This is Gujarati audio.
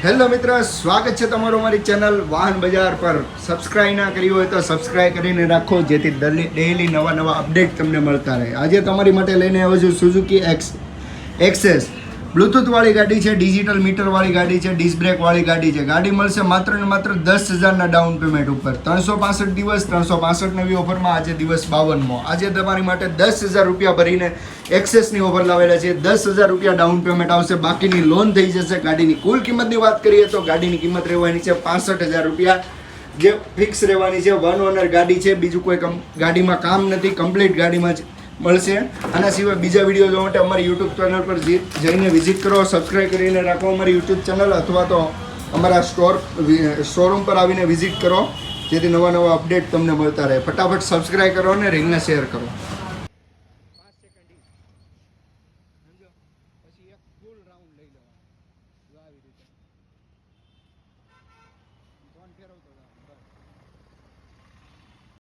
હેલો મિત્ર, સ્વાગત છે તમારું અમારી ચેનલ વાહન બજાર પર. સબસ્ક્રાઇબ ના કરી હોય તો સબસ્ક્રાઇબ કરીને રાખો, જેથી ડેઈલી નવા અપડેટ તમને મળતા રહે. આજે તમારી માટે લઈને આવ્યો છું સુઝુકી એક્સેસ. બ્લૂટૂથ વાળી ગાડી છે, ડિજિટલ મીટર વાળી ગાડી છે, ડિસ્ક બ્રેક વાળી ગાડી છે. ગાડી મળશે માત્ર ને માત્ર 10,000ના ડાઉન પેમેન્ટ ઉપર. 365 દિવસ, 365 નવી ઓફરમાં આજે દિવસ 52મો. આજે તમારી માટે 10,000 રૂપિયા ભરીને એક્સેસની ઓફર લાવેલા છે. 10,000 રૂપિયા ડાઉન પેમેન્ટ આવશે, બાકીની લોન થઈ જશે. ગાડીની કુલ કિંમતની વાત કરીએ તો ગાડીની કિંમત રહેવાની છે 65,000 રૂપિયા, જે ફિક્સ રહેવાની છે. વન ઓનર ગાડી છે, બીજું કોઈ ગાડીમાં કામ નથી, કમ્પ્લીટ ગાડીમાં જ મળશે. આના સિવાય બીજા વિડીયો જોવા માટે અમારી યુટ્યુબ ચેનલ પર જઈને વિઝિટ કરો, સબસ્ક્રાઈબ કરીને રાખો અમારી યુટ્યુબ ચેનલ, અથવા તો અમારા શોરૂમ પર આવીને વિઝિટ કરો, જેથી નવા અપડેટ તમને મળતા રહે. ફટાફટ સબસ્ક્રાઈબ કરો અને રીલને શેર કરો.